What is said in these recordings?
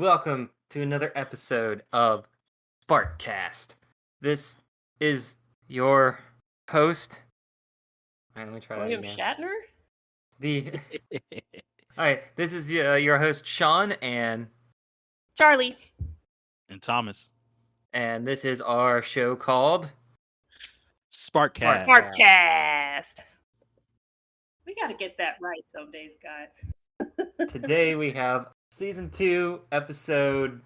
Welcome to another episode of Sparkcast. This is your host. All right, let me try that William again. Shatner? The All right, this is your host Sean, and Charlie. And Thomas. this is our show called Sparkcast. Sparkcast. We got to get that right some days, guys. Today we have season 2, episode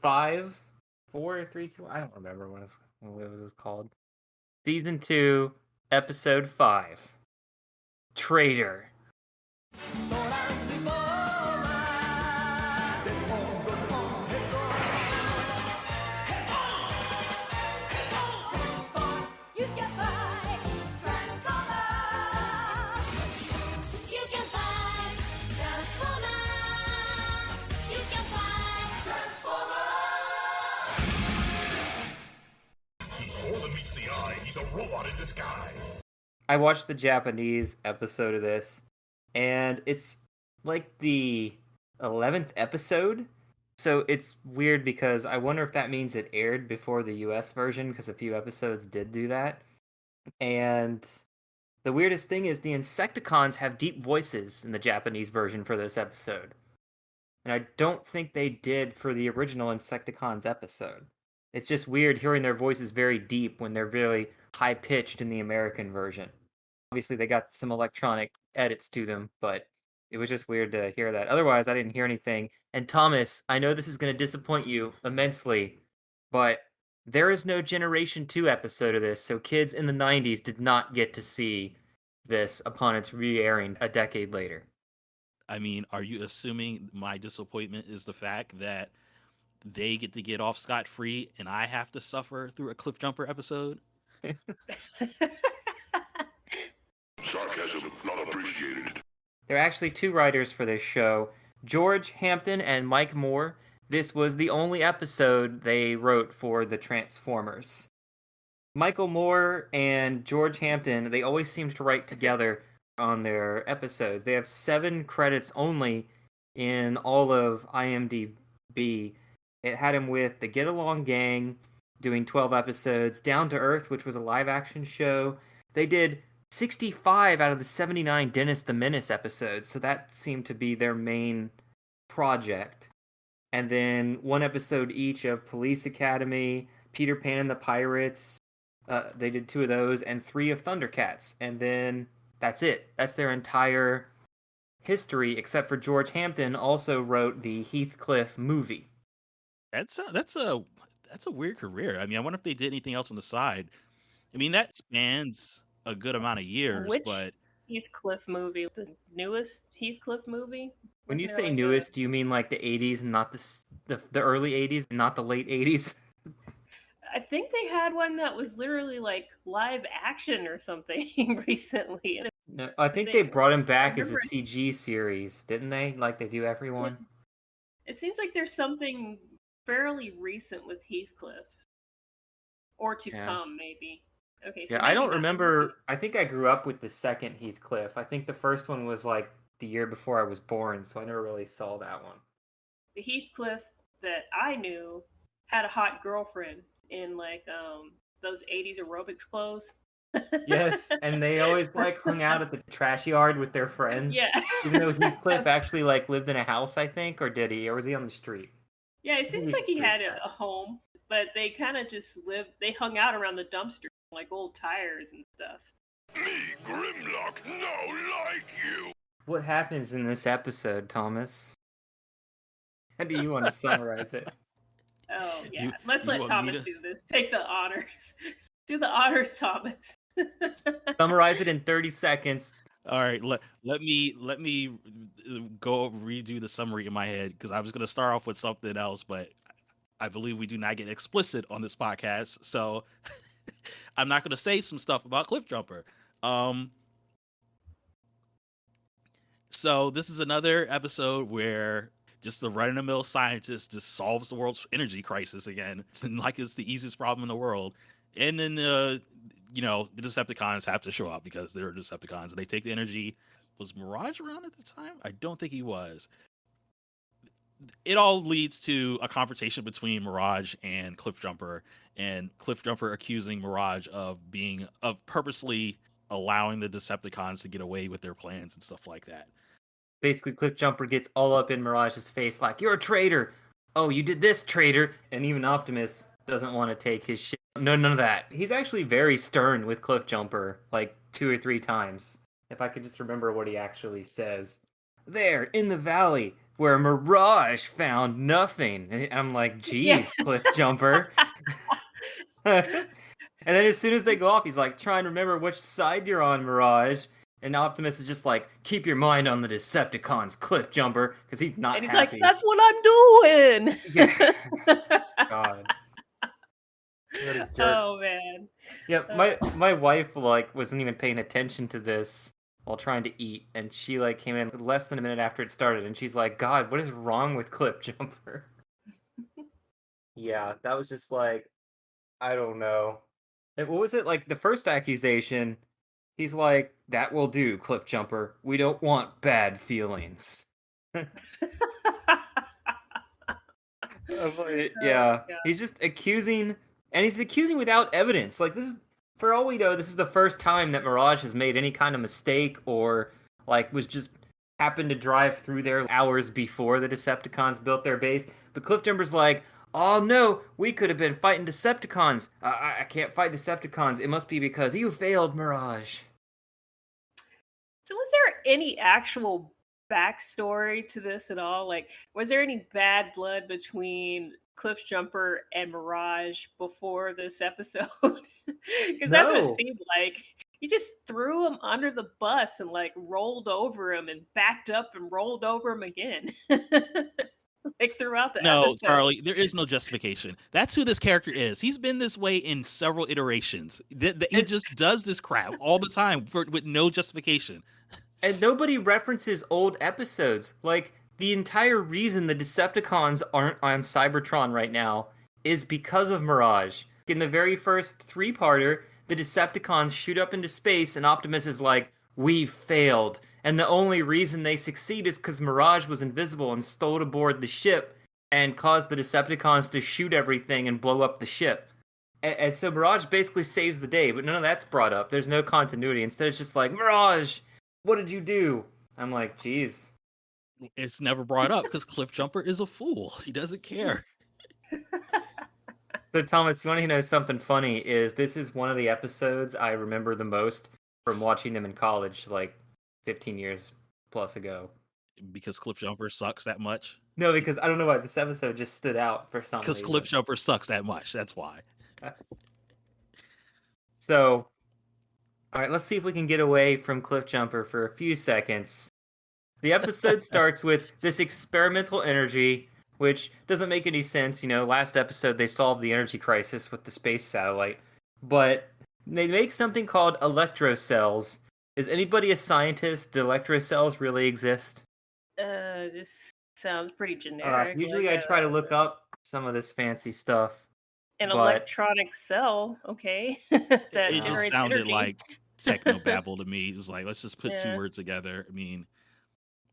5, 4, 3, 2. I don't remember what it was called. Season 2, episode 5. Traitor. He's a robot in disguise. I watched the Japanese episode of this, and it's like the 11th episode. So it's weird because I wonder if that means it aired before the US version, because a few episodes did do that. And the weirdest thing is the Insecticons have deep voices in the Japanese version for this episode. And I don't think they did for the original Insecticons episode. It's just weird hearing their voices very deep when they're really high pitched in the American version. Obviously, they got some electronic edits to them, but it was just weird to hear that. Otherwise, I didn't hear anything. And Thomas, I know this is going to disappoint you immensely, but there is no Generation 2 episode of this, so kids in the 90s did not get to see this upon its re-airing a decade later. I mean, are you assuming my disappointment is the fact that they get off scot-free and I have to suffer through a Cliff Jumper episode? Sarcasm not appreciated. There are actually two writers for this show, George Hampton and Mike Moore. This was the only episode they wrote for the Transformers. Michael Moore and George Hampton, they always seem to write together on their episodes. They have 7 credits only in all of IMDb. It had him with the Get Along Gang, doing 12 episodes, Down to Earth, which was a live-action show. They did 65 out of the 79 Dennis the Menace episodes, so that seemed to be their main project. And then 1 episode each of Police Academy, Peter Pan and the Pirates. They did 2 of those, and 3 of Thundercats. And then that's it. That's their entire history, except for George Hampton also wrote the Heathcliff movie. That's a weird career. I mean, I wonder if they did anything else on the side. I mean, that spans a good amount of years, Which but Heathcliff movie? The newest Heathcliff movie? When you Wasn't there say like newest, do you mean like the 80s and not the early 80s and not the late 80s? I think they had one that was literally like live action or something recently. And No, I think they brought him back as a remember- CG series, didn't they? Like they do everyone. it seems like there's something fairly recent with Heathcliff. Or to Yeah. come, maybe. Okay, so Yeah, I maybe don't not. remember. I think I grew up with the second Heathcliff. I think the first one was like the year before I was born, so I never really saw that one. The Heathcliff that I knew had a hot girlfriend in like those 80s aerobics clothes. Yes, and they always like hung out at the trash yard with their friends. Yeah. Even though Heathcliff actually like lived in a house, I think, or did he? Or was he on the street? Yeah, it seems Maybe like he street had rat. a home, but they kind of just lived, they hung out around the dumpster, like old tires and stuff. Me, Grimlock, no like you. What happens in this episode, Thomas? How do you want to summarize it? Oh, yeah. You- Let's you let want me Thomas to- do this. Take the honors. Do the honors, Thomas. Summarize it in 30 seconds. all right, let me go redo the summary in my head because I was going to start off with something else, but I believe we do not get explicit on this podcast, so I'm not going to say some stuff about Cliff Jumper. So this is another episode where just the run-of-the-mill scientist just solves the world's energy crisis again. It's like it's the easiest problem in the world. And then, the Decepticons have to show up because they're Decepticons and they take the energy. Was Mirage around at the time? I don't think he was. it all leads to a confrontation between Mirage and Cliffjumper, and Cliffjumper accusing Mirage of purposely allowing the Decepticons to get away with their plans and stuff like that. Basically, Cliffjumper gets all up in Mirage's face like, "You're a traitor! Oh, you did this, traitor!" And even Optimus doesn't want to take his shit. No, none of that. He's actually very stern with Cliffjumper, like 2 or 3 times. If I could just remember what he actually says. "There, in the valley, where Mirage found nothing." And I'm like, Yeah. "Geez, Cliffjumper." And then as soon as they go off, he's like, "Try and remember which side you're on, Mirage." And Optimus is just like, "Keep your mind on the Decepticons, Cliffjumper," because he's not And he's happy. like, "That's what I'm doing." Yeah. God. What a jerk. Oh man. Yeah, my wife like wasn't even paying attention to this while trying to eat, and she like came in less than a minute after it started, and she's like, "God, what is wrong with Cliffjumper?" Yeah, that was just like, I don't know. What was it like? The first accusation, he's like, "That will do, Cliffjumper. We don't want bad feelings." Yeah, God. he's just accusing, and he's accusing without evidence. Like this is, for all we know, this is the first time that Mirage has made any kind of mistake or like was just happened to drive through there hours before the Decepticons built their base. But Cliffjumper's like, "Oh no, we could have been fighting Decepticons. I can't fight Decepticons. It must be because you failed, Mirage." So was there any actual backstory to this at all? Like, was there any bad blood between Cliffjumper and Mirage before this episode? Because that's what it No. seemed like. You just threw him under the bus and like rolled over him and backed up and rolled over him again. Like throughout the No, episode. Charlie, there is no justification. That's who this character is. He's been this way in several iterations. He just does this crap all the time with no justification. And nobody references old episodes. Like, the entire reason the Decepticons aren't on Cybertron right now is because of Mirage. In the very first 3-parter, the Decepticons shoot up into space, and Optimus is like, "We failed." And the only reason they succeed is because Mirage was invisible and stole aboard the ship and caused the Decepticons to shoot everything and blow up the ship. And so Mirage basically saves the day, but none of that's brought up. There's no continuity. Instead, it's just like, "Mirage, what did you do?" I'm like, "Geez." It's never brought up because Cliffjumper is a fool. He doesn't care. So Thomas, you want to know something funny? This is one of the episodes I remember the most from watching them in college, like 15 years plus ago. Because Cliffjumper sucks that much. No, because I don't know why this episode just stood out for some Because reason. Cliffjumper sucks that much. That's why. So, all right, let's see if we can get away from Cliffjumper for a few seconds. The episode starts with this experimental energy, which doesn't make any sense. You know, last episode they solved the energy crisis with the space satellite, but they make something called electrocells. Is anybody a scientist? Do electrocells really exist? Just sounds pretty generic. Usually like I try to look up some of this fancy stuff. an but- electronic cell, okay, that It just generates sounded energy. like technobabble to me. It was like, let's just put two Yeah. words together. I mean,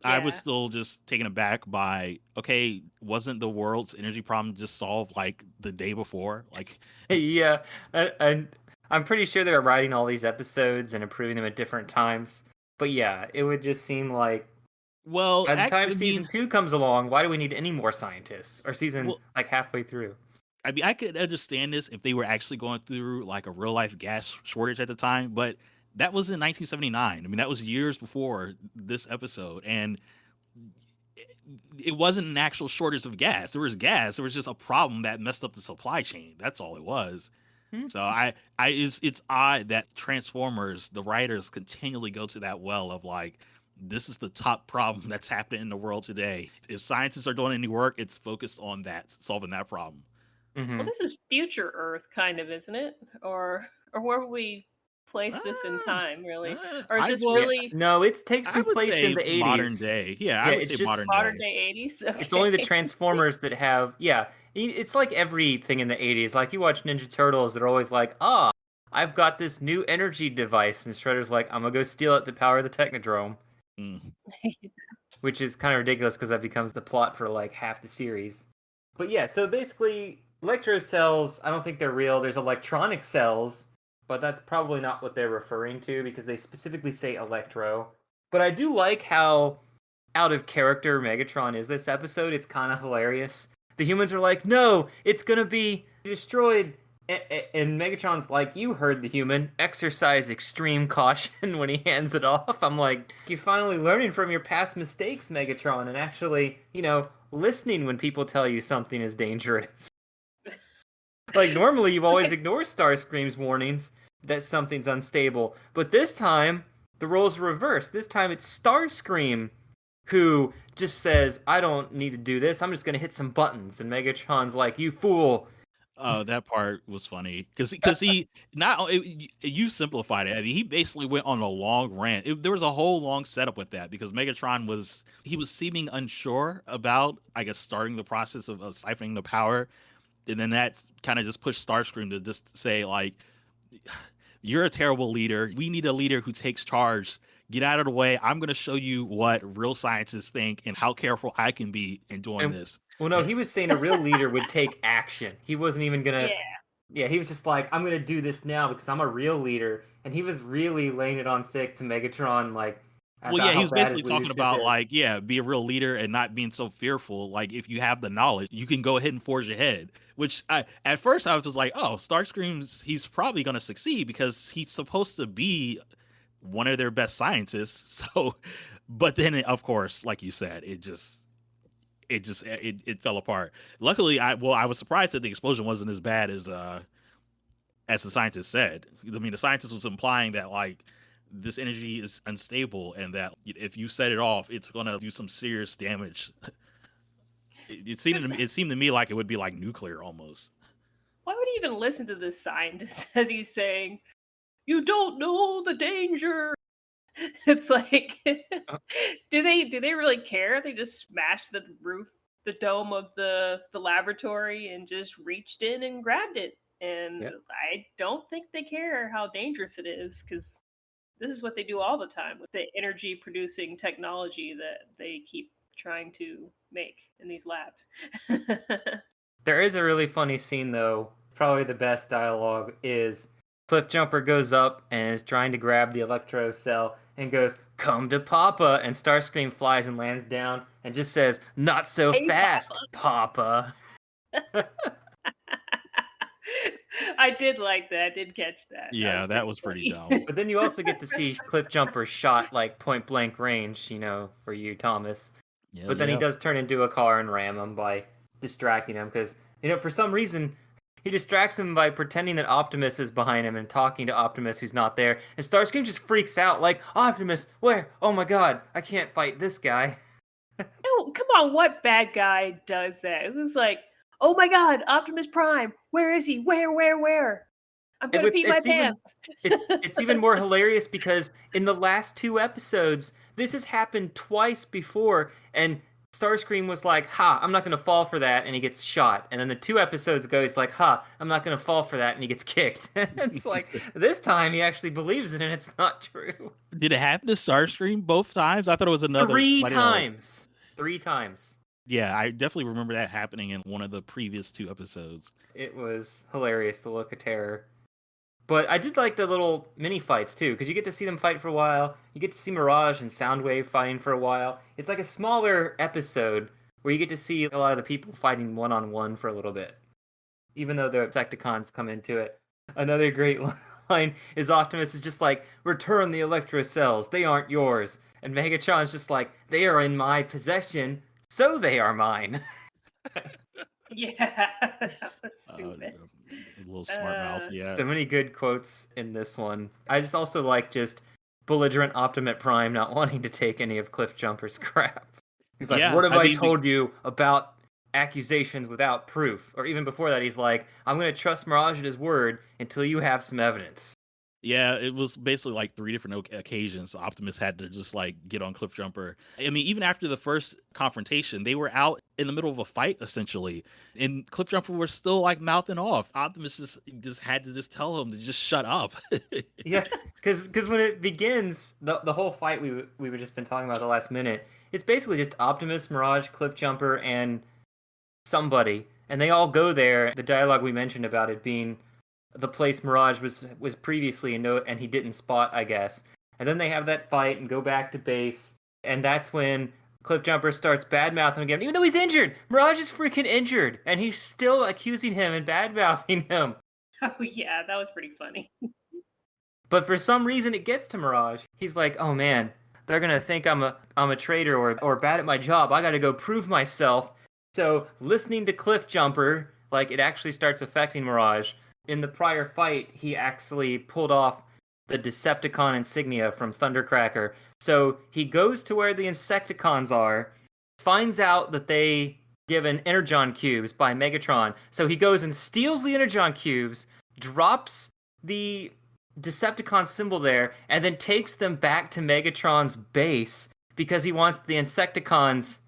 I was Yeah. still just taken aback by, okay, wasn't the world's energy problem just solved like the day before? Like, Yeah, and I'm pretty sure they're writing all these episodes and approving them at different times. But yeah, it would just seem like well, by the time I season mean, 2 comes along, why do we need any more scientists? Or season Well- like halfway through. I mean, I could understand this if they were actually going through like a real life gas shortage at the time, but that was in 1979. I mean, that was years before this episode, and it wasn't an actual shortage of gas. There was gas. There was just a problem that messed up the supply chain. That's all it was. Hmm. So it's odd that Transformers, the writers, continually go to that well of like, this is the top problem that's happening in the world today. If scientists are doing any work, it's focused on that, solving that problem. Mhm. Well, this is future Earth, kind of, isn't it? Or where would we place this in time, really? Or is this really No, it takes I some would place say in the 80s. modern day. Yeah, I Yeah, would it's say just modern modern day. day 80s? It's only the Okay. Transformers that have, yeah. It's like everything in the 80s. Like you watch Ninja Turtles, they're always like, I've got this new energy device. And Shredder's like, "I'm going to go steal it to power the Technodrome." Mm. which is kind of ridiculous because that becomes the plot for like half the series. But yeah, so basically, electro cells, I don't think they're real. There's electronic cells, but that's probably not what they're referring to because they specifically say electro. But I do like how out of character Megatron is this episode. It's kind of hilarious. The humans are like, no, it's gonna be destroyed. And Megatron's like, you heard the human. Exercise extreme caution when he hands it off. I'm like, you're finally learning from your past mistakes, Megatron, and actually, listening when people tell you something is dangerous. Like, normally you always ignore Starscream's warnings that something's unstable. But this time, the roles are reversed. This time it's Starscream who just says, I don't need to do this. I'm just going to hit some buttons. And Megatron's like, you fool. Oh, that part was funny because he not you simplified it. I mean, he basically went on a long rant. There was a whole long setup with that because Megatron was seeming unsure about, I guess, starting the process of siphoning the power, and then that kind of just pushed Starscream to just say like, "You're a terrible leader. We need a leader who takes charge. Get out of the way. I'm going to show you what real scientists think and how careful I can be in doing this." Well, no, he was saying a real leader would take action. He wasn't even going to. Yeah. Yeah, he was just like, I'm going to do this now because I'm a real leader. And he was really laying it on thick to Megatron, like, Well, about yeah, he how was bad basically his talking leadership about is. like, yeah, be a real leader and not being so fearful. Like, if you have the knowledge, you can go ahead and forge ahead. Which at first I was just like, oh, he's probably going to succeed because he's supposed to be one of their best scientists. So, but then of course, like you said, it fell apart. Luckily, I was surprised that the explosion wasn't as bad as the scientist said. I mean, the scientist was implying that like this energy is unstable and that if you set it off, it's gonna do some serious damage. It seemed to me like it would be like nuclear almost. Why would he even listen to this scientist as he's saying, "You don't know the danger"? It's like, do they really care? They just smashed the roof, the dome of the laboratory, and just reached in and grabbed it. And Yep. I don't think they care how dangerous it is because this is what they do all the time with the energy producing technology that they keep trying to make in these labs. There is a really funny scene, though. Probably the best dialogue is Cliffjumper goes up and is trying to grab the electro cell and goes, "Come to Papa," and Starscream flies and lands down and just says, "Not so Hey, fast, Papa." I did like that. I did catch that. Yeah, that was pretty dumb. But then you also get to see Cliffjumper shot like point blank range, for you, Thomas. Yeah, But then he yeah. does turn into a car and ram him by distracting him because, for some reason, he distracts him by pretending that Optimus is behind him and talking to Optimus who's not there. And Starscream just freaks out like, "Optimus, where? Oh my god, I can't fight this guy." Oh, come on, what bad guy does that? It was like, oh my god, Optimus Prime, where is he? Where? I'm gonna pee my pants. It's even more hilarious because in the last two episodes, this has happened twice before, and Starscream was like, "Ha, I'm not gonna fall for that," and he gets shot. And then the two episodes ago, he's like, "Ha, I'm not gonna fall for that," and he gets kicked. It's like this time he actually believes it, and it's not true. Did it happen to Starscream both times? I thought it was another Three somebody else. times. 3 times. Yeah, I definitely remember that happening in one of the previous 2 episodes. It was hilarious, the look of terror. But I did like the little mini fights too, because you get to see them fight for a while. You get to see Mirage and Soundwave fighting for a while. It's like a smaller episode where you get to see a lot of the people fighting one-on-one for a little bit, even though the Insecticons come into it. Another great line is Optimus is just like, "Return the Electro cells. They aren't yours." And Megatron's just like, "They are in my possession, so they are mine." Yeah, that was stupid. A little smart mouth, yeah. So many good quotes in this one. I just also like just belligerent Optimus Prime not wanting to take any of Cliffjumper's crap. He's like, Yeah, "What have I I mean, told you about accusations without proof?" Or even before that, he's like, "I'm going to trust Mirage at his word until you have some evidence." Yeah, it was basically like 3 different occasions Optimus had to just, like, get on Cliffjumper. I mean, even after the first confrontation, they were out in the middle of a fight, essentially, and Cliffjumper was still, like, mouthing off. Optimus just had to just tell him to just shut up. Yeah, because when it begins, the whole fight we've just been talking about the last minute, it's basically just Optimus, Mirage, Cliffjumper, and somebody, and they all go there. The dialogue we mentioned about it being the place Mirage was previously and he didn't spot, I guess. And then they have that fight and go back to base, and that's when Cliffjumper starts bad mouthing again, even though he's injured. Mirage is freaking injured, and he's still accusing him and bad mouthing him. Oh yeah, that was pretty funny. But for some reason, it gets to Mirage. He's like, "Oh man, they're gonna think I'm a traitor or bad at my job. I got to go prove myself." So listening to Cliffjumper, like it actually starts affecting Mirage. In the prior fight, he actually pulled off the Decepticon insignia from Thundercracker. So he goes to where the Insecticons are, finds out that they given Energon cubes by Megatron. So he goes and steals the Energon cubes, drops the Decepticon symbol there, and then takes them back to Megatron's base because he wants the Insecticons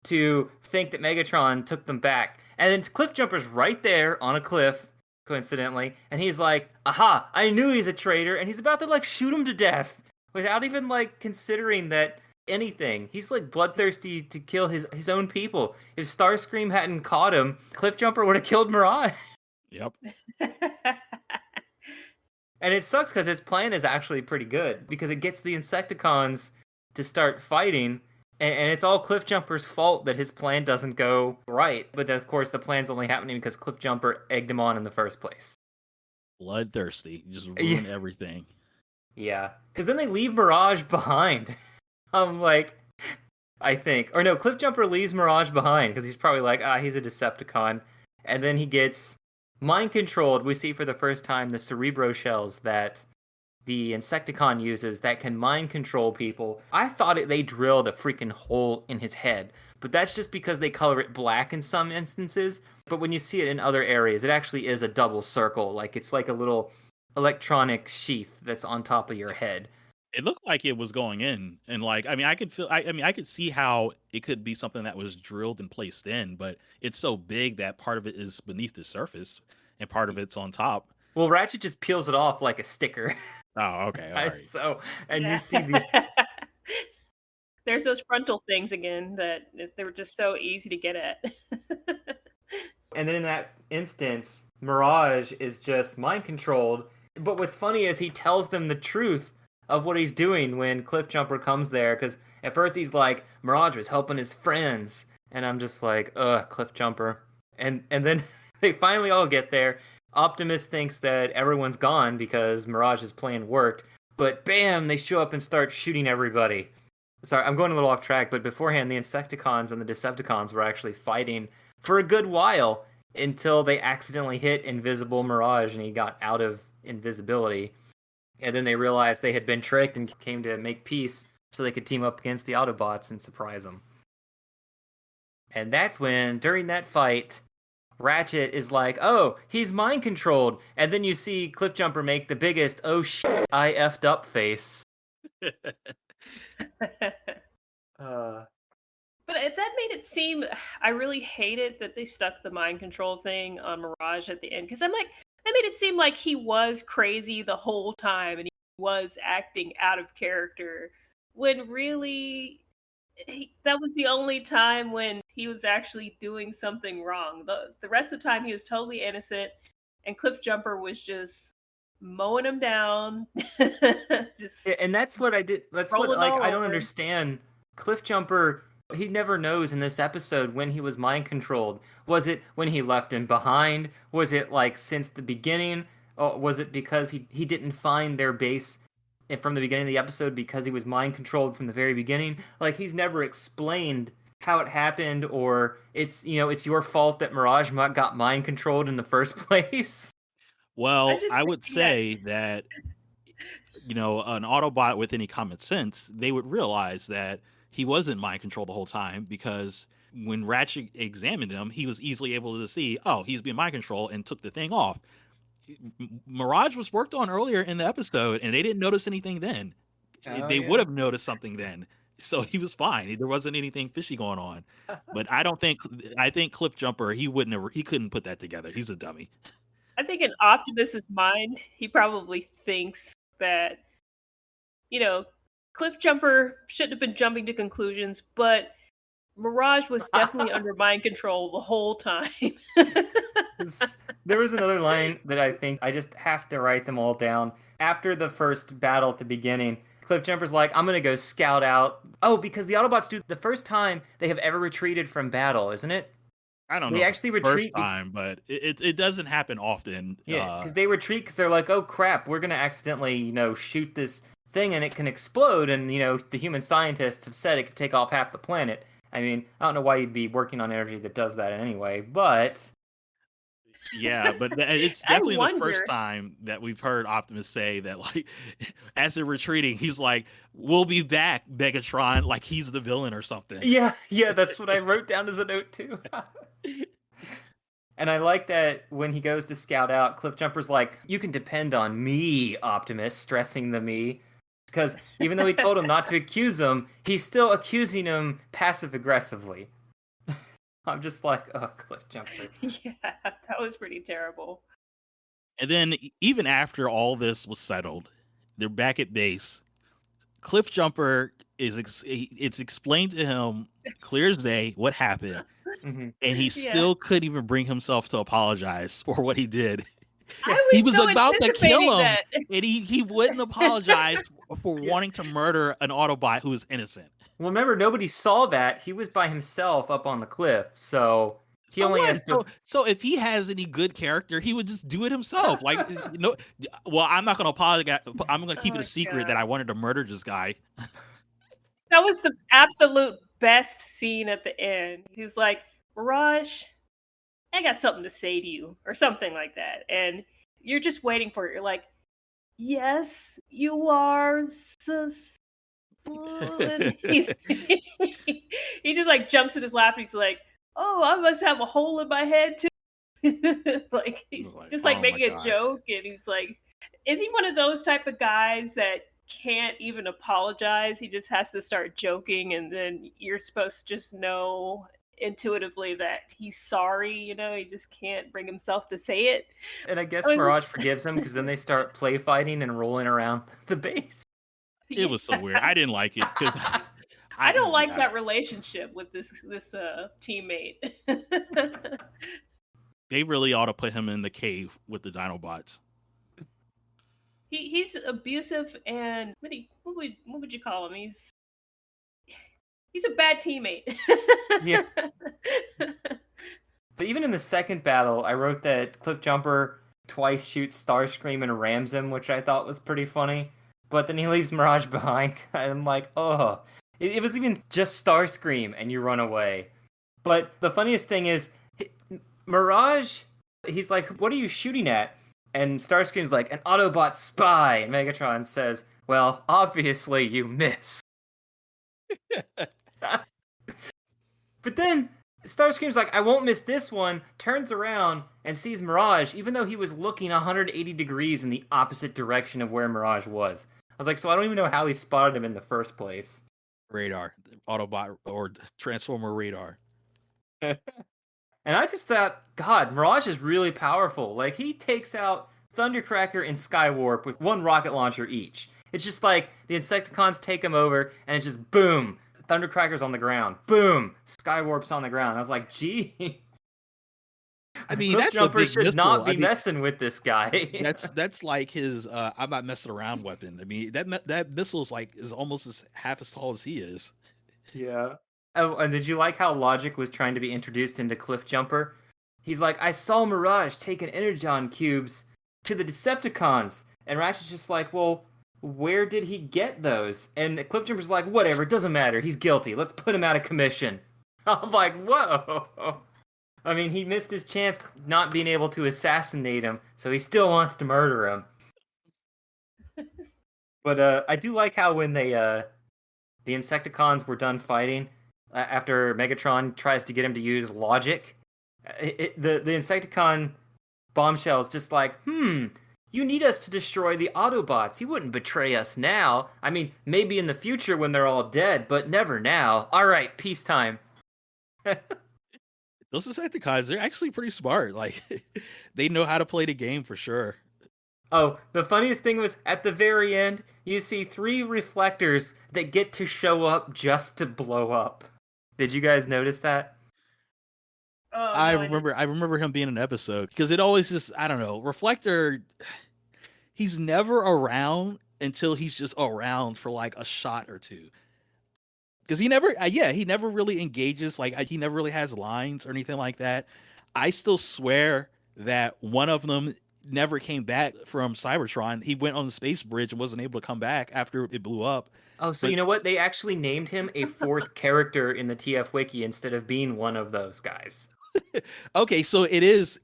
to think that Megatron took them back. And then Cliffjumper's right there on a cliff, coincidentally, and he's like, "Aha! I knew he's a traitor," and he's about to like shoot him to death without even like considering that anything. He's like bloodthirsty to kill his own people. If Starscream hadn't caught him, Cliffjumper would have killed Mirage. Yep. And it sucks because his plan is actually pretty good because it gets the Insecticons to start fighting, and it's all Cliffjumper's fault that his plan doesn't go right. But of course, the plan's only happening because Cliffjumper egged him on in the first place. Bloodthirsty. Just ruin everything. Yeah, because then they leave Mirage behind. I'm like, I think. Or no, Cliffjumper leaves Mirage behind because he's probably like, he's a Decepticon. And then he gets mind controlled. We see for the first time the Cerebro shells that the Insecticon uses that can mind control people. I thought they drilled a freaking hole in his head, but that's just because they color it black in some instances. But when you see it in other areas, it actually is a double circle. Like it's like a little electronic sheath that's on top of your head. It looked like it was going in, and like I mean, I could feel. I mean, I could see how it could be something that was drilled and placed in, but it's so big that part of it is beneath the surface and part of it's on top. Well, Ratchet just peels it off like a sticker. Oh, okay, all right. So, and Yeah. you see the There's those frontal things again that they were just so easy to get at. and then in that instance, Mirage is just mind controlled. But what's funny is he tells them the truth of what he's doing when Cliffjumper comes there. Because at first he's like, Mirage was helping his friends, and I'm just like, ugh, Cliffjumper. And then they finally all get there. Optimus thinks that everyone's gone because Mirage's plan worked. But bam, they show up and start shooting everybody. Sorry, I'm going a little off track, but beforehand, the Insecticons and the Decepticons were actually fighting for a good while until they accidentally hit Invisible Mirage and he got out of invisibility. And then they realized they had been tricked and came to make peace so they could team up against the Autobots and surprise them. And that's when, during that fight, Ratchet is like, "Oh, he's mind controlled," and then you see Cliffjumper make the biggest "oh shit, I effed up" face. But that made it seem. I really hated that they stuck the mind control thing on Mirage at the end because I'm like, that made it seem like he was crazy the whole time and he was acting out of character when really that was the only time when he was actually doing something wrong. The rest of the time he was totally innocent, and Cliffjumper was just mowing him down, just And that's what I did. That's what rolling like all I don't over. understand. Cliffjumper, he never knows in this episode when he was mind controlled. Was it when he left him behind? Was it like since the beginning? Or was it because he didn't find their base from the beginning of the episode because he was mind controlled from the very beginning? Like he's never explained how it happened, or it's it's your fault that Mirage got mind controlled in the first place. Well, just I think would he had say that an Autobot with any common sense, they would realize that he wasn't mind control the whole time because when Ratchet examined him, he was easily able to see, oh, he's being mind control and took the thing off. Mirage was worked on earlier in the episode, and they didn't notice anything then. Oh, They yeah. would have noticed something then. So he was fine. There wasn't anything fishy going on. But I think Cliff Jumper, he couldn't put that together. He's a dummy. I think in Optimus's mind, he probably thinks that, you know, Cliff Jumper shouldn't have been jumping to conclusions, but Mirage was definitely under mind control the whole time. There was another line that I think I just have to write them all down. After the first battle at the beginning, Cliff Jumper's like, I'm gonna go scout out. Oh, because the Autobots do the first time they have ever retreated from battle, isn't it? I don't They know if actually it's the first retreat. time, but it doesn't happen often. Yeah, because they retreat because they're like, oh crap, we're gonna accidentally, shoot this thing and it can explode, and the human scientists have said it could take off half the planet. I mean, I don't know why you'd be working on energy that does that anyway, but Yeah, but it's I definitely the first wonder. time that we've heard Optimus say that, like, as they're retreating, he's like, "We'll be back, Megatron," like he's the villain or something. yeah, that's what I wrote down as a note too. And I like that when he goes to scout out, Cliff Jumper's like, you can depend on me, Optimus, stressing the me. Because even though he told him not to accuse him, he's still accusing him passive-aggressively. I'm just like, oh, Cliff Jumper. Yeah, that was pretty terrible. And then even after all this was settled, they're back at base. Cliff Jumper it's explained to him clear as day what happened, Mhm. and he still couldn't even bring himself to apologize for what he did. I He was was so about to kill anticipating him, that. and he wouldn't apologize for wanting to murder an Autobot who was innocent. Well, remember, nobody saw that. He was by himself up on the cliff, so he So only what? has to... So if he has any good character, he would just do it himself. Like, well, I'm not going to apologize. I'm going to keep it Oh, a secret God. that I wanted to murder this guy. That was the absolute best scene at the end. He was like, Mirage, I got something to say to you, or something like that. And you're just waiting for it. You're like, yes, you are. And he just like jumps in his lap and he's like, oh, I must have a hole in my head too. Like he's Like, just like oh my making a God. joke, and he's like, is he one of those type of guys that can't even apologize? He just has to start joking, and then you're supposed to just know intuitively that he's sorry. He just can't bring himself to say it. And I guess I was Mirage just- forgives him because then they start play fighting and rolling around the base. It was so weird. I didn't like it. 'Cause I don't like yeah. that relationship with this teammate. They really ought to put him in the cave with the Dinobots. He's abusive, and what would you call him? He's a bad teammate. Yeah. But even in the second battle, I wrote that Cliff Jumper twice shoots Starscream and rams him, which I thought was pretty funny. But then he leaves Mirage behind. I'm like, oh. It was even just Starscream, and you run away. But the funniest thing is, Mirage, he's like, what are you shooting at? And Starscream's like, an Autobot spy. And Megatron says, well, obviously you missed. But then Starscream's like, I won't miss this one, turns around and sees Mirage, even though he was looking 180 degrees in the opposite direction of where Mirage was. I was like, so I don't even know how he spotted him in the first place. Radar, Autobot, or Transformer radar. And I just thought, God, Mirage is really powerful. Like, he takes out Thundercracker and Skywarp with one rocket launcher each. It's just like the Insecticons take him over, and it's just boom, Thundercracker's on the ground. Boom, Skywarp's on the ground. I was like, gee. I mean, Cliff that's Jumper a big should missile. not be I mean, messing with this guy. that's like his I'm not messing around weapon. I mean, that missile is almost half as tall as he is. Yeah. Oh, and did you like how Logic was trying to be introduced into Cliff Jumper? He's like, I saw Mirage taking Energon cubes to the Decepticons. And Ratchet's just like, well, where did he get those? And Cliff Jumper's like, whatever, it doesn't matter. He's guilty. Let's put him out of commission. I'm like, whoa. I mean, he missed his chance not being able to assassinate him, so he still wants to murder him. But I do like how when the Insecticons were done fighting, after Megatron tries to get him to use logic, the Insecticon Bombshell's just like, you need us to destroy the Autobots. You wouldn't betray us now. I mean, maybe in the future when they're all dead, but never now. All right, peacetime. Those Decepticons, they're actually pretty smart. Like, they know how to play the game for sure. Oh, the funniest thing was at the very end, you see 3 reflectors that get to show up just to blow up. Did you guys notice that? Oh, I no, I didn't. remember him being in an episode because it always just, I don't know, Reflector, he's never around until he's just around for like a shot or two. Because he never, he never really engages. Like, he never really has lines or anything like that. I still swear that one of them never came back from Cybertron. He went on the space bridge and wasn't able to come back after it blew up. Oh, so But you know what? They actually named him a 4th character in the TF Wiki instead of being one of those guys. okay, so it's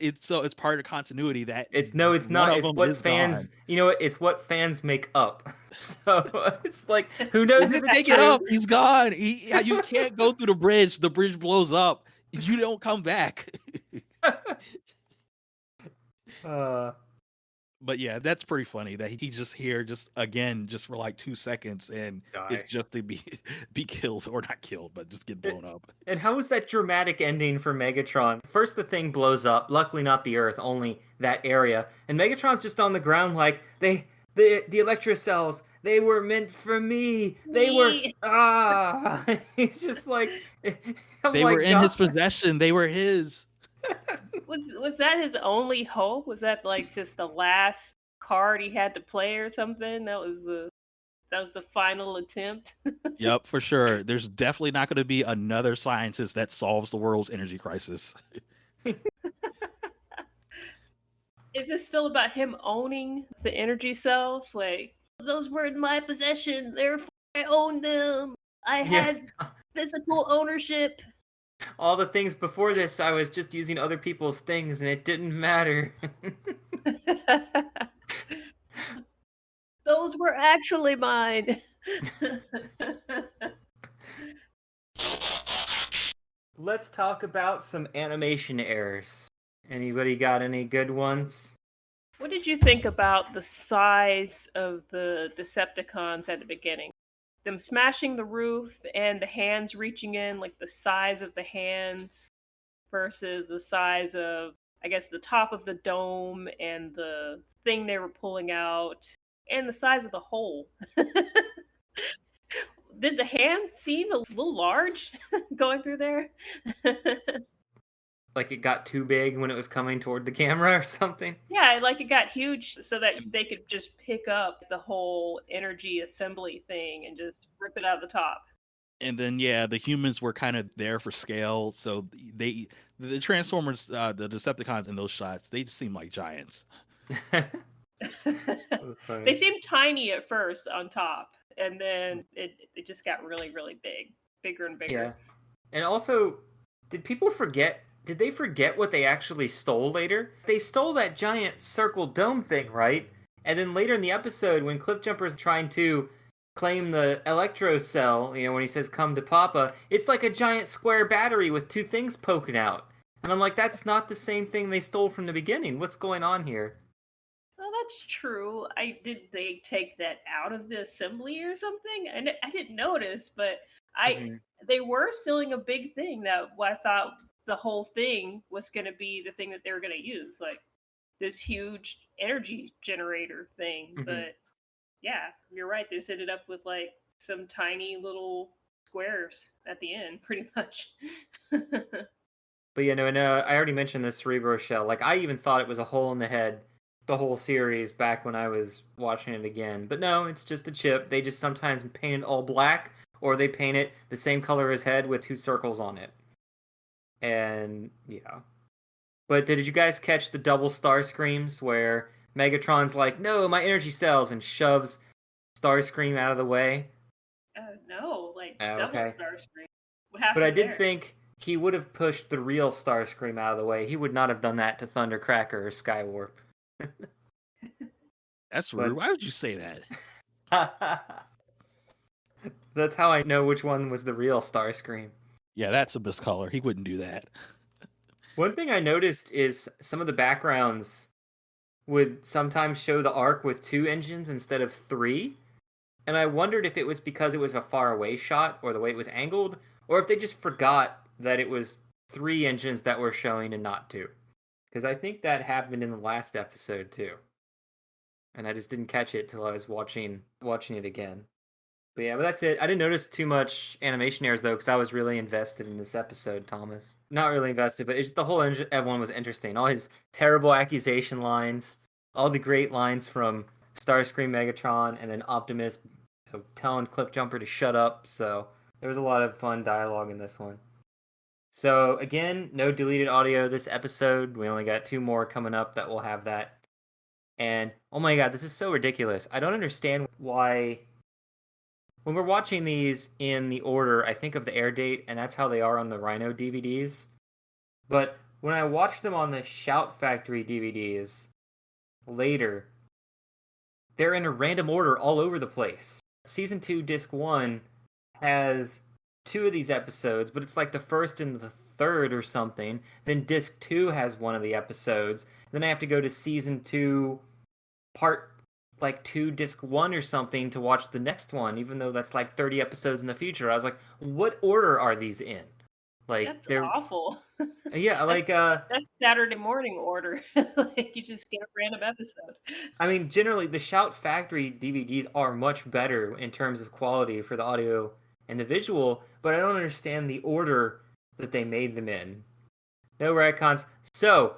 part of the continuity that It's one not. of It's them what is fans, gone. you know what? It's what fans make up. So it's like, who knows Well, if it's take it true? up. He's gone. You can't go through the bridge. The bridge blows up. You don't come back. But yeah, that's pretty funny that he's just here, just again, just for like 2 seconds, and it's Die. just to be be killed or not killed, but just get blown up. And how was that dramatic ending for Megatron? First, the thing blows up. Luckily, not the Earth, only that area. And Megatron's just on the ground, like the Electro cells. They were meant for me. They were He's just like, I'm They like, were in his God. possession. They were his. Was that his only hope? Was that like just the last card he had to play or something? That was the final attempt. Yep, for sure. There's definitely not going to be another scientist that solves the world's energy crisis. Is this still about him owning the energy cells? Like, those were in my possession, therefore I own them. I had physical ownership. All the things before this, I was just using other people's things, and it didn't matter. Those were actually mine. Let's talk about some animation errors. Anybody got any good ones? What did you think about the size of the Decepticons at the beginning? Them smashing the roof and the hands reaching in, like the size of the hands versus the size of, I guess, the top of the dome and the thing they were pulling out and the size of the hole. Did the hand seem a little large going through there? Like it got too big when it was coming toward the camera or something? Yeah, like it got huge so that they could just pick up the whole energy assembly thing and just rip it out of the top. And then the humans were kind of there for scale, so the Transformers, the Decepticons in those shots, they just seem like giants. They seemed tiny at first on top, and then it just got really, really big, bigger and bigger. Yeah. And also, did they forget what they actually stole later? They stole that giant circle dome thing, right? And then later in the episode, when Cliffjumper's trying to claim the Electro cell, when he says, "Come to Papa," it's like a giant square battery with 2 things poking out. And I'm like, that's not the same thing they stole from the beginning. What's going on here? Well, that's true. Did they take that out of the assembly or something? I didn't notice, but they were stealing a big thing that I thought the whole thing was going to be the thing that they were going to use, like this huge energy generator thing. But yeah, you're right. They set it up with like some tiny little squares at the end, pretty much. But I already mentioned this Cerebro shell. Like, I even thought it was a hole in the head the whole series back when I was watching it again. But no, it's just a chip. They just sometimes paint it all black, or they paint it the same color as head with 2 circles on it. And yeah. But did you guys catch the double Starscreams where Megatron's like, "No, my energy cells," and shoves Starscream out of the way? No, like double Okay. Starscream. What happened But I did there? think he would have pushed the real Starscream out of the way. He would not have done that to Thundercracker or Skywarp. That's rude. Why would you say that? That's how I know which one was the real Starscream. Yeah, that's a miscolor. He wouldn't do that. One thing I noticed is some of the backgrounds would sometimes show the Ark with 2 engines instead of 3. And I wondered if it was because it was a far away shot or the way it was angled, or if they just forgot that it was 3 engines that were showing and not 2. Because I think that happened in the last episode too. And I just didn't catch it till I was watching it again. But yeah, but that's it. I didn't notice too much animation errors though, because I was really invested in this episode, Thomas. Not really invested, but it's the whole everyone was interesting. All his terrible accusation lines, all the great lines from Starscream, Megatron, and then Optimus telling Cliffjumper to shut up. So there was a lot of fun dialogue in this one. So again, no deleted audio this episode. We only got 2 more coming up that will have that. And oh my god, this is so ridiculous. I don't understand why when we're watching these in the order, I think of the air date, and that's how they are on the Rhino DVDs. But when I watch them on the Shout Factory DVDs later, they're in a random order all over the place. Season 2, Disc 1 has 2 of these episodes, but it's like the first and the third or something. Then Disc 2 has one of the episodes. Then I have to go to Season 2, Part like 2 disc 1 or something to watch the next one, even though that's like 30 episodes in the future. I was like, what order are these in? Like That's they're awful. yeah, like That's Saturday morning order. Like you just get a random episode. I mean, generally the Shout Factory DVDs are much better in terms of quality for the audio and the visual, but I don't understand the order that they made them in. No retcons. So,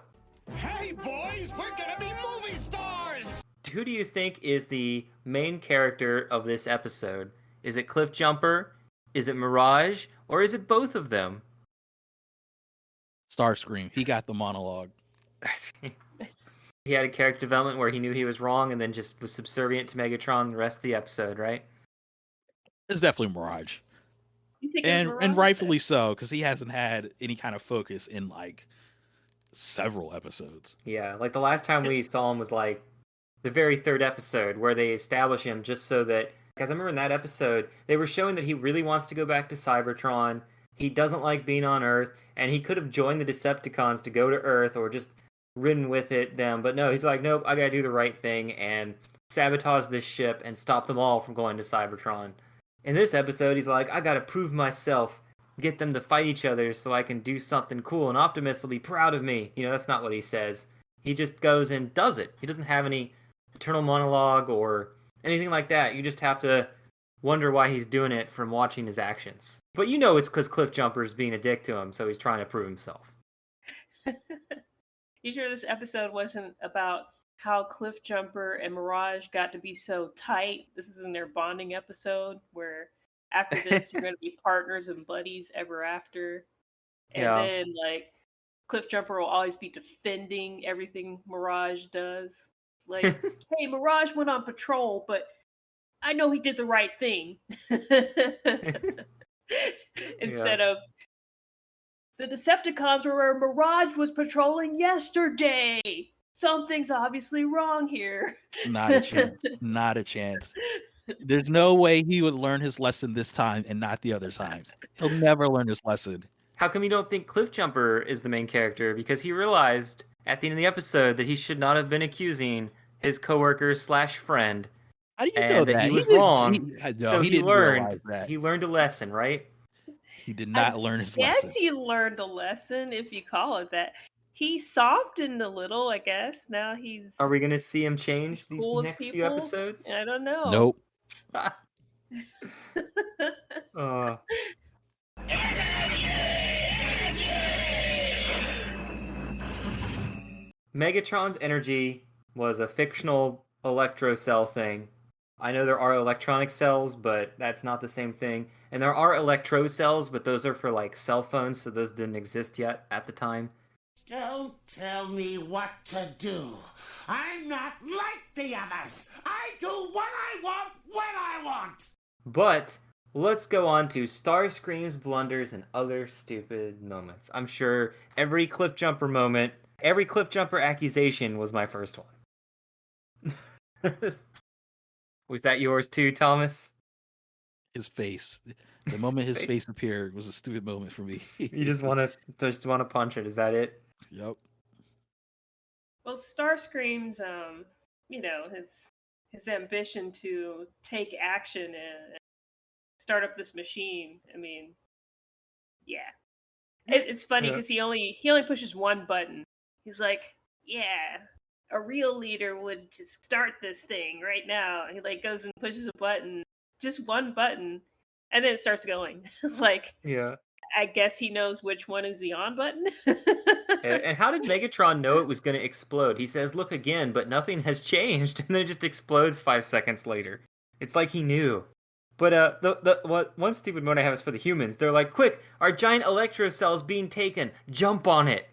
Hey, boys, we're gonna be movie stars! who do you think is the main character of this episode? Is it Cliffjumper? Is it Mirage? Or is it both of them? Starscream. He got the monologue. He had a character development where he knew he was wrong and then just was subservient to Megatron the rest of the episode, right? It's definitely Mirage. You think it's Mirage? And rightfully so, because he hasn't had any kind of focus in like several episodes. Yeah, like the last time we saw him was like the very third episode where they establish him just so that, because I remember in that episode they were showing that he really wants to go back to Cybertron. He doesn't like being on Earth, and he could have joined the Decepticons to go to Earth or just ridden with them, but no, he's like, nope, I gotta do the right thing and sabotage this ship and stop them all from going to Cybertron. In this episode, he's like, I gotta prove myself, get them to fight each other so I can do something cool, and Optimus will be proud of me. You know, that's not what he says. He just goes and does it. He doesn't have any internal monologue or anything like that. You just have to wonder why he's doing it from watching his actions. But you know it's because Cliffjumper's being a dick to him, so he's trying to prove himself. You sure this episode wasn't about how Cliffjumper and Mirage got to be so tight? This isn't their bonding episode where after this you're going to be partners and buddies ever after. And then like Cliffjumper will always be defending everything Mirage does. Like, hey, Mirage went on patrol, but I know he did the right thing. Instead of the Decepticons were where Mirage was patrolling yesterday. Something's obviously wrong here. Not a chance. Not a chance. There's no way he would learn his lesson this time and not the other times. He'll never learn his lesson. How come you don't think Cliffjumper is the main character? Because he realized at the end of the episode that he should not have been accusing his coworker / friend. How do you know that? He was wrong. So he learned. That. He learned a lesson, right? He did not learn his lesson. Yes, he learned a lesson, if you call it that. He softened a little, I guess. Now he's. Are we going to see him change these next few episodes? I don't know. Nope. Megatron's energy was a fictional electro cell thing. I know there are electronic cells, but that's not the same thing. And there are electro cells, but those are for like cell phones, so those didn't exist yet at the time. Don't tell me what to do. I'm not like the others. I do what I want when I want. But let's go on to Starscream's blunders and other stupid moments. I'm sure every Cliffjumper moment, every Cliffjumper accusation was my first one. Was that yours too, Thomas? His face. The moment his face appeared was a stupid moment for me. You just want to punch it. Is that it? Yep. Well, Starscream's his ambition to take action and start up this machine. I mean, yeah. It's funny Yeah. because he only pushes one button. He's like, yeah, a real leader would just start this thing right now. He like goes and pushes a button, just one button, and then it starts going. Like, Yeah. I guess he knows which one is the on button. And how did Megatron know it was going to explode? He says, "Look again," but nothing has changed, and then it just explodes 5 seconds later. It's like he knew. But the what one stupid mode I have is for the humans. They're like, "Quick, our giant electro cell's being taken. Jump on it."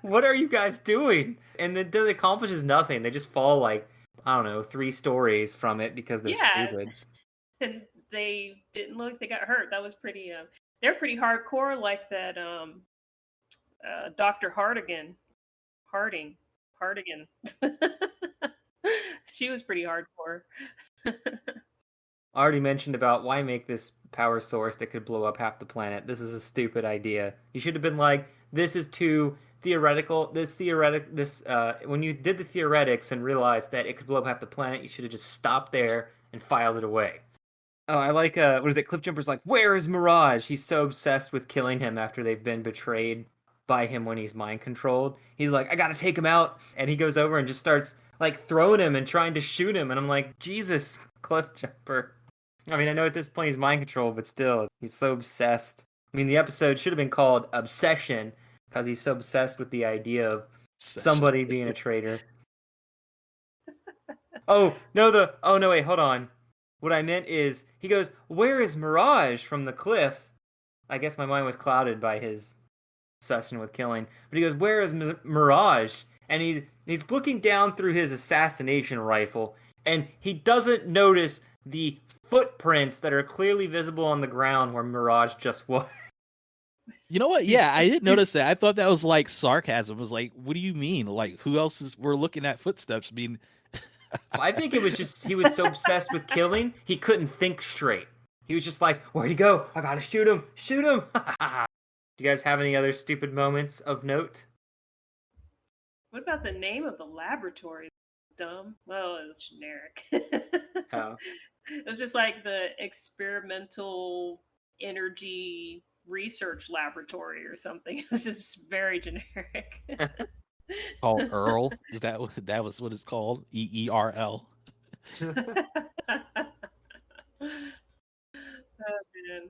What are you guys doing? And it accomplishes nothing. They just fall like, I don't know, 3 stories from it because they're Yeah, stupid. and they didn't look like they got hurt. That was pretty. They're pretty hardcore, like that. Dr. Hardigan. She was pretty hardcore. I already mentioned about why make this power source that could blow up half the planet. This is a stupid idea. You should have been like, this is too theoretical. When you did the theoretics and realized that it could blow up half the planet, you should have just stopped there and filed it away. Oh, I like what is it? Cliffjumper's like, where is Mirage? He's so obsessed with killing him after they've been betrayed by him when he's mind controlled. He's like, I gotta take him out, and he goes over and just starts like throwing him and trying to shoot him, and I'm like, Jesus, Cliffjumper. I mean, I know at this point he's mind controlled, but still, he's so obsessed. I mean, the episode should have been called Obsession because he's so obsessed with the idea of somebody being a traitor. Oh no, wait, hold on. What I meant is he goes, "Where is Mirage?" from the cliff. I guess my mind was clouded by his obsession with killing. But he goes, "Where is Mirage?" And he's looking down through his assassination rifle, and he doesn't notice the footprints that are clearly visible on the ground where Mirage just was. You know what? Yeah, I did notice that. I thought that was like sarcasm. It was like, what do you mean? Like, who else is? We're looking at footsteps. I mean, I think it was just he was so obsessed with killing, he couldn't think straight. He was just like, "Where'd he go? I gotta shoot him! Shoot him!" Do you guys have any other stupid moments of note? What about the name of the laboratory? Dumb. Well, it was generic. Oh. It was just like the experimental energy research laboratory or something. It was just very generic. called Earl. Is that was what it's called? EERL. Oh man.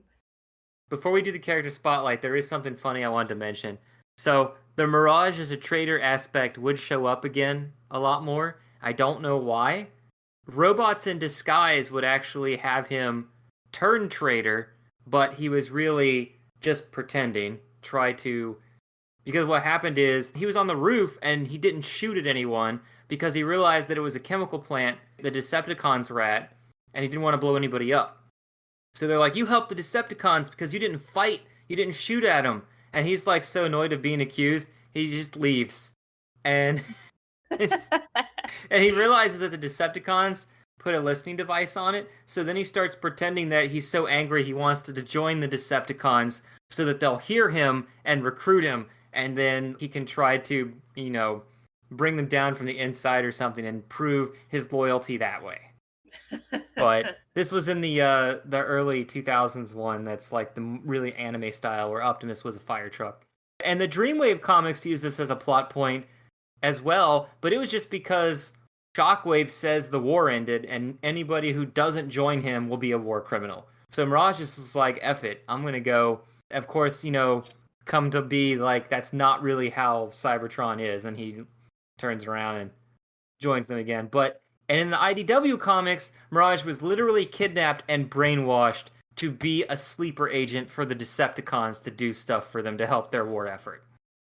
Before we do the character spotlight, there is something funny I wanted to mention. So the Mirage as a traitor aspect would show up again a lot more. I don't know why. Robots in Disguise would actually have him turn traitor, but he was really just pretending. Because what happened is he was on the roof and he didn't shoot at anyone because he realized that it was a chemical plant the Decepticons were at, and he didn't want to blow anybody up. So they're like, "You helped the Decepticons because you didn't fight, you didn't shoot at them." And he's like so annoyed of being accused, he just leaves. And and he realizes that the Decepticons put a listening device on it. So then he starts pretending that he's so angry he wants to join the Decepticons so that they'll hear him and recruit him, and then he can try to, bring them down from the inside or something and prove his loyalty that way. But this was in the early 2000s one that's like the really anime style where Optimus was a fire truck. And the Dreamwave comics use this as a plot point as well, but it was just because Shockwave says the war ended and anybody who doesn't join him will be a war criminal. So Mirage is just like, F it, I'm going to go. Of course, come to be like that's not really how Cybertron is, and he turns around and joins them again. And in the IDW comics, Mirage was literally kidnapped and brainwashed to be a sleeper agent for the Decepticons to do stuff for them to help their war effort.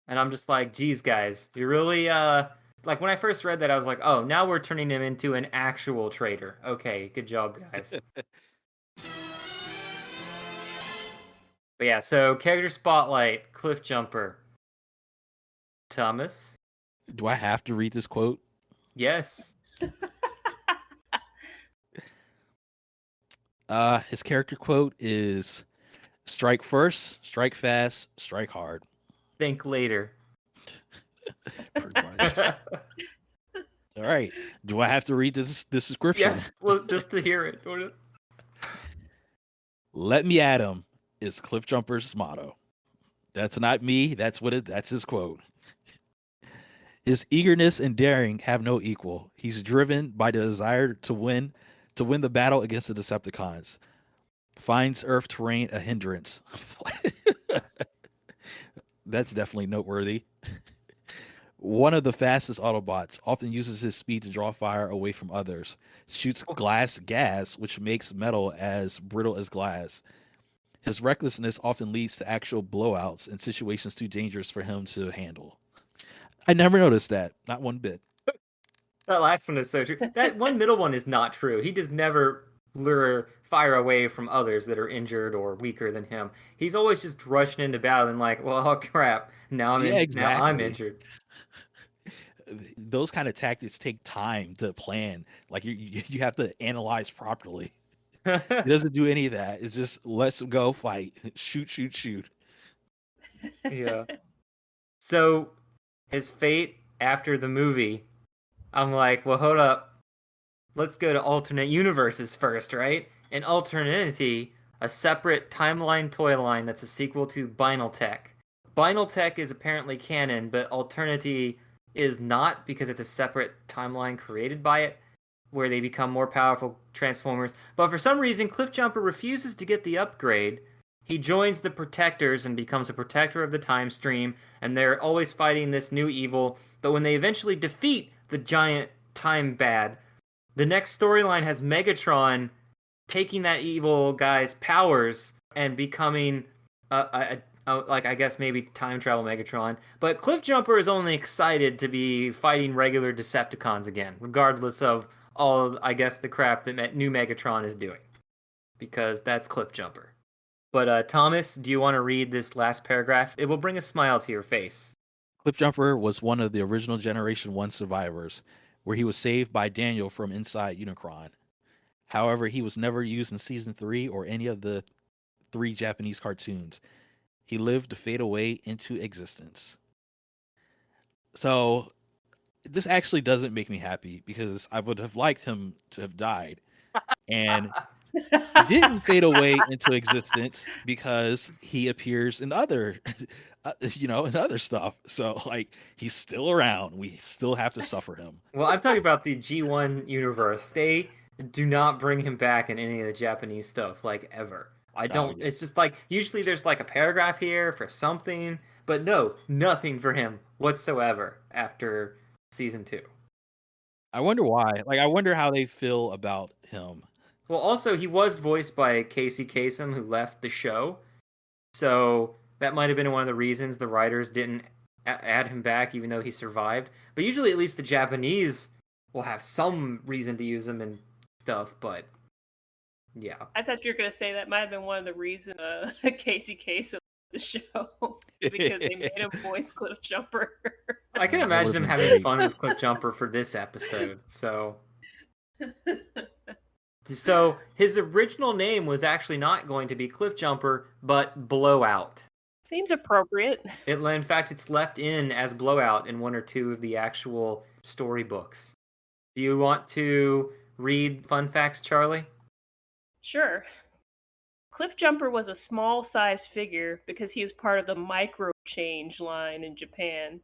And I'm just like, geez, guys, you really, like when I first read that, I was like, oh, now we're turning him into an actual traitor. Okay, good job, guys. But yeah, so character spotlight, Cliffjumper. Thomas? Do I have to read this quote? Yes. His character quote is strike first, strike fast, strike hard. Think later. Pretty much. All right. Do I have to read this description? Yes, well, just to hear it. Let me at him is Cliff Jumper's motto. That's not me. That's his quote. His eagerness and daring have no equal. He's driven by the desire to win the battle against the Decepticons. Finds Earth terrain a hindrance. That's definitely noteworthy. One of the fastest Autobots, often uses his speed to draw fire away from others. Shoots glass gas, which makes metal as brittle as glass. His recklessness often leads to actual blowouts in situations too dangerous for him to handle. I never noticed that. Not one bit. That last one is so true. That one middle one is not true. He does never lure fire away from others that are injured or weaker than him. He's always just rushing into battle and like, well, oh crap, now Yeah, now I'm exactly. injured. Those kind of tactics take time to plan. Like you have to analyze properly. He doesn't do any of that. It's just let's go fight. Shoot, shoot, shoot. Yeah. So his fate after the movie, I'm like, well, hold up. Let's go to alternate universes first, right? In Alternity, a separate timeline toy line that's a sequel to Binaltech. Binaltech is apparently canon, but Alternity is not because it's a separate timeline created by it, where they become more powerful Transformers. But for some reason, Cliffjumper refuses to get the upgrade. He joins the Protectors and becomes a protector of the time stream, and they're always fighting this new evil. But when they eventually defeat the giant time bad, the next storyline has Megatron taking that evil guy's powers and becoming like I guess maybe time travel Megatron. But Cliffjumper is only excited to be fighting regular Decepticons again, regardless of all I guess the crap that new Megatron is doing, because that's Cliffjumper. But Thomas, do you want to read this last paragraph? It will bring a smile to your face. Cliffjumper was one of the original Generation 1 survivors, where he was saved by Daniel from inside Unicron. However, he was never used in Season 3 or any of the 3 Japanese cartoons. He lived to fade away into existence. So, this actually doesn't make me happy because I would have liked him to have died. And he didn't fade away into existence because he appears in other in other stuff. So like he's still around. We still have to suffer him. Well, I'm talking about the G1 universe. They do not bring him back in any of the Japanese stuff, like, ever. I Oh, don't. yeah. It's just like usually there's like a paragraph here for something, but no, nothing for him whatsoever after season 2. I wonder why. Like I wonder how they feel about him. Well, also he was voiced by Casey Kasem, who left the show, so that might have been one of the reasons the writers didn't add him back, even though he survived. But usually, at least the Japanese will have some reason to use him and stuff. But yeah, I thought you were going to say that might have been one of the reasons Casey Kasem left the show because they made him voice Cliffjumper. I can That imagine would've him been having great. fun with Cliffjumper for this episode. So his original name was actually not going to be Cliffjumper, but Blowout. Seems appropriate. In fact, it's left in as Blowout in one or two of the actual storybooks. Do you want to read fun facts, Charlie? Sure. Cliffjumper was a small-sized figure because he was part of the micro change line in Japan.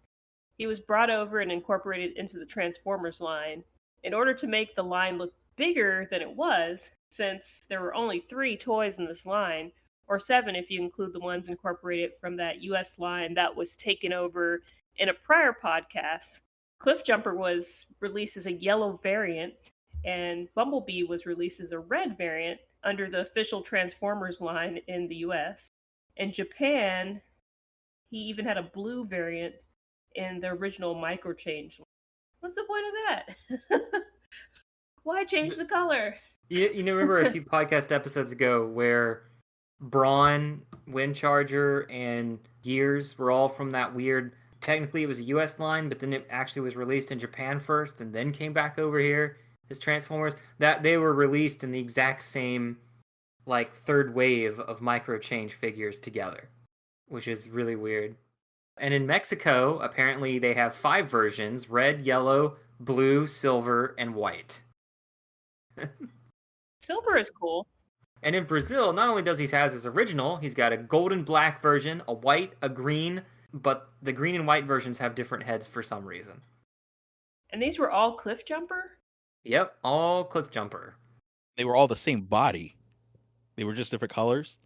He was brought over and incorporated into the Transformers line in order to make the line look bigger than it was, since there were only 3 toys in this line, or 7 if you include the ones incorporated from that US line that was taken over in a prior podcast. Cliffjumper was released as a yellow variant, and Bumblebee was released as a red variant under the official Transformers line in the US. In Japan, he even had a blue variant in the original microchange line. What's the point of that? Why change the color? You remember a few podcast episodes ago where Brawn, Windcharger, and Gears were all from that weird. Technically, it was a U.S. line, but then it actually was released in Japan first, and then came back over here as Transformers. That they were released in the exact same, like, third wave of micro change figures together, which is really weird. And in Mexico, apparently they have 5 versions: red, yellow, blue, silver, and white. Silver is cool. And in Brazil, not only does he have his original, he's got a golden black version, a white, a green, but the green and white versions have different heads for some reason. And these were all Cliff Jumper? Yep, all Cliff Jumper. They were all the same body. They were just different colors.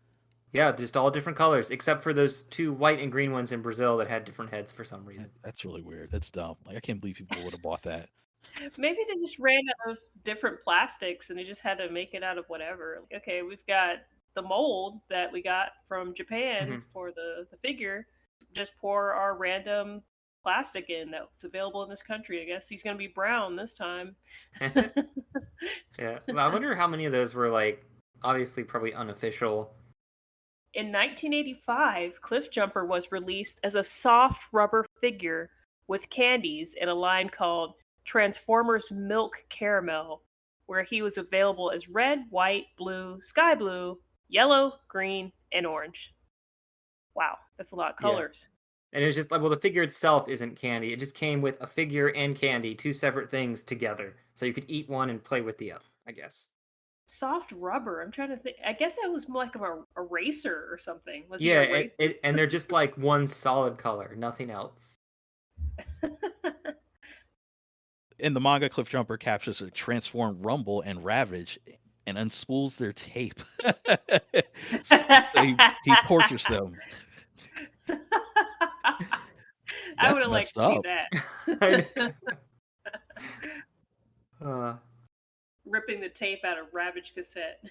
Yeah, just all different colors, except for those 2 white and green ones in Brazil that had different heads for some reason. That's really weird. That's dumb. Like, I can't believe people would have bought that. Maybe they just ran out of different plastics and they just had to make it out of whatever. Okay, we've got the mold that we got from Japan for the figure. Just pour our random plastic in that's available in this country. I guess he's going to be brown this time. Yeah, well, I wonder how many of those were, like, obviously probably unofficial. In 1985, Cliff Jumper was released as a soft rubber figure with candies in a line called Transformers Milk Caramel, where he was available as red, white, blue, sky blue, yellow, green, and orange. Wow, that's a lot of colors. And it was just like, well, the figure itself isn't candy. It just came with a figure and candy, 2 separate things together. So you could eat one and play with the other, I guess. Soft rubber. I'm trying to think. I guess that was more like a eraser or something. Was Yeah, he a eraser? and they're just like one solid color, nothing else. In the manga, Cliff Jumper captures a transformed Rumble and Ravage and unspools their tape. So he tortures them. I would have liked to see that. Ripping the tape out of Ravage cassette.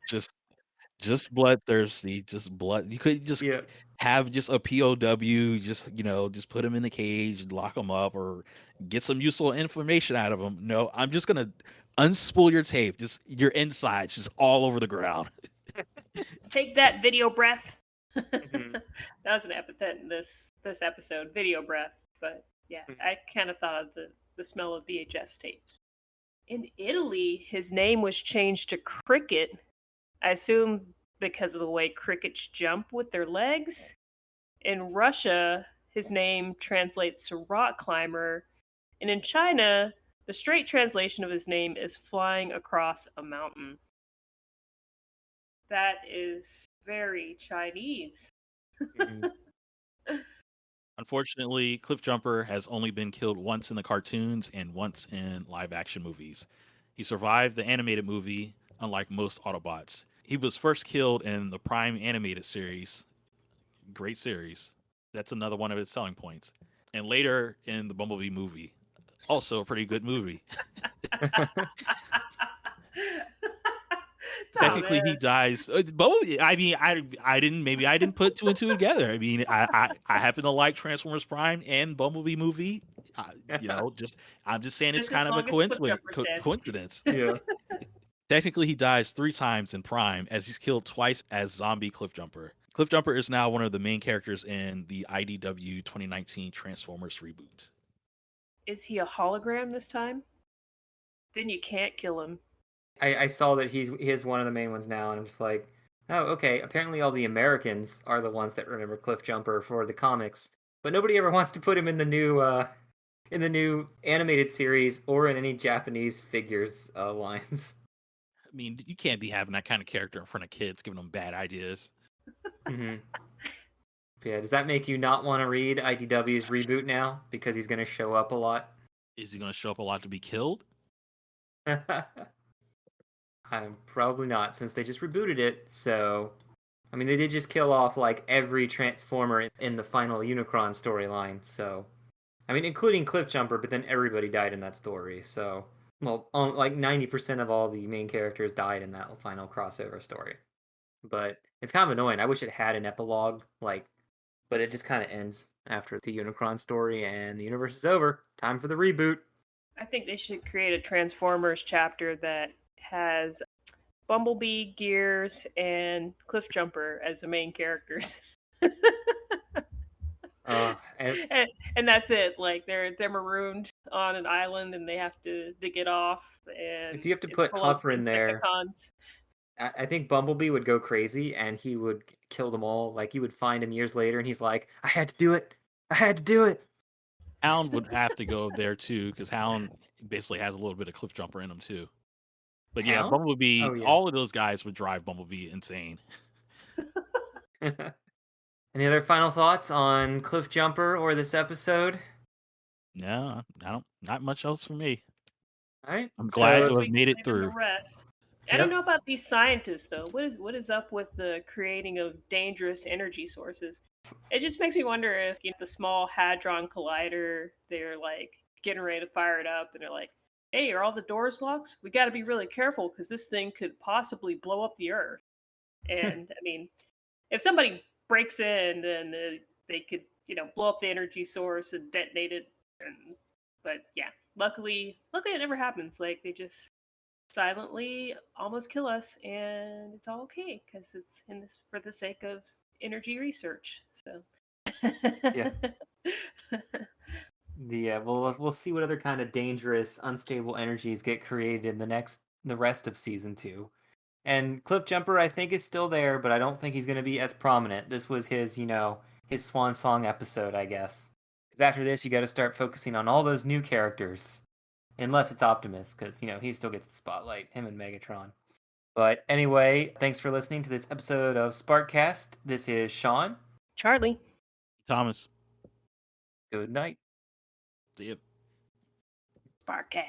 just bloodthirsty, just blood. You could just have just a POW, just put him in the cage and lock him up, or get some useful information out of him. No, I'm just gonna unspool your tape, just your insides, just all over the ground. Take that, video breath. That was an epithet in this episode, video breath. But yeah, I kind of thought of the smell of VHS tapes. In Italy, his name was changed to Cricket. I assume because of the way crickets jump with their legs. In Russia, his name translates to rock climber. And in China, the straight translation of his name is flying across a mountain. That is very Chinese. Unfortunately, Cliff Jumper has only been killed once in the cartoons and once in live-action movies. He survived the animated movie, unlike most Autobots. He was first killed in the Prime animated series. Great series. That's another one of its selling points. And later in the Bumblebee movie. Also a pretty good movie. Technically, he dies. Bumblebee. I mean, I didn't put 2 and 2 together. I mean, I happen to like Transformers Prime and Bumblebee movie. I'm just saying it's kind of a coincidence. Yeah. Technically, he dies 3 times in Prime, as he's killed twice as zombie Cliff Jumper. Cliff Jumper is now one of the main characters in the IDW 2019 Transformers reboot. Is he a hologram this time? Then you can't kill him. I saw that he is one of the main ones now, and I'm just like, oh, okay. Apparently all the Americans are the ones that remember Cliff Jumper for the comics, but nobody ever wants to put him in the new animated series or in any Japanese figures lines. I mean, you can't be having that kind of character in front of kids, giving them bad ideas. Yeah, does that make you not want to read IDW's reboot now because he's going to show up a lot? Is he going to show up a lot to be killed? I'm probably not, since they just rebooted it. So, I mean, they did just kill off like every Transformer in the final Unicron storyline. So, I mean, including Cliff Jumper, but then everybody died in that story. So, well, like 90% of all the main characters died in that final crossover story. But it's kind of annoying. I wish it had an epilogue, but it just kind of ends after the Unicron story and the universe is over. Time for the reboot. I think they should create a Transformers chapter that has Bumblebee, Gears, and Cliff Jumper as the main characters. And that's it. Like they're marooned on an island and they have to get off. And if you have to put Huffer in there, I think Bumblebee would go crazy and he would kill them all. Like you would find him years later and he's like, I had to do it. I had to do it. Hound would have to go there too, because Hound basically has a little bit of cliff jumper in him too. But yeah, Hound? Bumblebee, Oh yeah. all of those guys would drive Bumblebee insane. Any other final thoughts on Cliff Jumper or this episode? No, I don't. Not much else for me. All right. I'm glad So to Guess have we can made it leave him to through. rest. I Yep. don't know about these scientists though. What is up with the creating of dangerous energy sources? It just makes me wonder if the small hadron collider, they're like getting ready to fire it up, and they're like, "Hey, are all the doors locked? We got to be really careful because this thing could possibly blow up the Earth." And I mean, if somebody breaks in, then they could blow up the energy source and detonate it. But yeah, luckily it never happens. Like they just silently almost kill us, and it's all okay because it's in this for the sake of energy research. So Yeah. We'll see what other kind of dangerous, unstable energies get created in the rest of season 2. And Cliff Jumper, I think, is still there, but I don't think he's going to be as prominent. This was his, his swan song episode, I guess. Because after this, you got to start focusing on all those new characters, unless it's Optimus, because he still gets the spotlight, him and Megatron. But anyway, thanks for listening to this episode of Sparkcast. This is Sean. Charlie. Thomas, Good night. see you. Sparkcast.